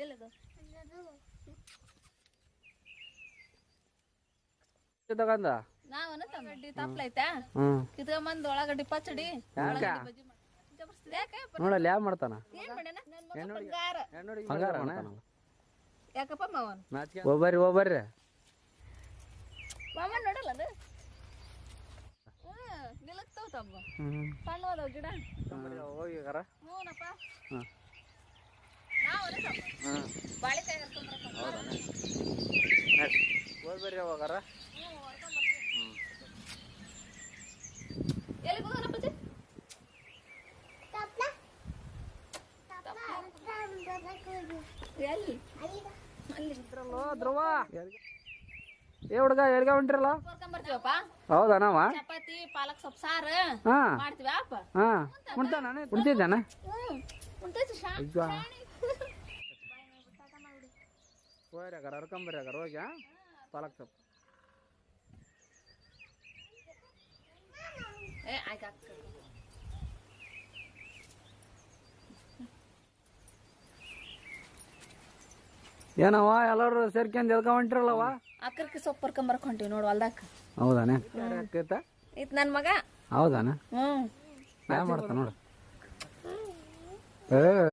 ಎಲ್ಲದು ತಗಂದ ನಾವನ ತಗಡ್ಡಿ ತಪ್ಲೈತಾ ಕಿತ್ಕೊಂಬಂದ್ ಒಳಗಡ್ಡಿ ಪಚ್ಚಡಿ ನೋಡಲ್ಲ ಯಾವ ಮಾಡ್ತಾನ ಯಾಕಪ್ಪ ಮಾವನ್ ಒಬ್ಬರ್ರಿ ಮಾಮನ್ ನೋಡಲ್ಲ ಅದು ನಿಲಕ್ತಾವ ತಮ್ಮ ಸಣ್ಣ ಅದಾವ ಗಿಡ ಹೋಗಿಗಾರ ಹ್ಞೂನಪ್ಪ ನಾವನ ತಮ್ಮ ಬಾಳೆಕಾಯಿ ಹರ್ಕೊಂಡ್ಬರ್ರಿ ಹೋಗಾರ ಎಲ್ಲಿಗೆ ಹೋಗೋಣಪ್ಪ ಎಲ್ಲಿ ಅಲ್ಲಿ ಧ್ರುವ ಏ ಹುಡ್ಗ ಎಲ್ಗ ಹೊಂಟ್ರಲ್ಲ ಕರ್ಕೊಂಬರ್ತೀವಪ್ಪ ಹೌದಾ ನಾವ ಚಪಾತಿ ಪಾಲಕ್ ಸೊಪ್ಪು ಸಾರು ಹಾ ಮಾಡ್ತೀವಿ ಅಪ್ಪ ಹಾ ಕುಣ್ತಾನ ಕುಣ್ತಿದ್ದಾನ ಉಂಟೈತಿ ಹೋಗ್ಯಾರ ಹರ್ಕೊಂಬರ್ರಿ ಆಗಾರ ಹೋಗಿ ಪಾಲಕ್ ಸೊಪ್ಪು ಏ ಆಯ್ತು ಏನವ ಎಲ್ಲರೂ ಸೇರ್ಕೊಂಡ್ ಎಲ್ಕ ಹೊಂಟ್ರಲ್ಲವ ಅಕ್ಕರ್ಕಿ ಸೊಪ್ಪು ಕರ್ಕೊಂಬರಕ್ ಹೊಂಟಿವಿ ನೋಡು ಹೊಲ್ದಾಕ ಹೌದಾನೆ ಇತ್ ನನ್ ಮಗ ಹೌದಾನ ಹ್ಮ್ ಯಾ ಮಾಡ್ತಾನ ನೋಡು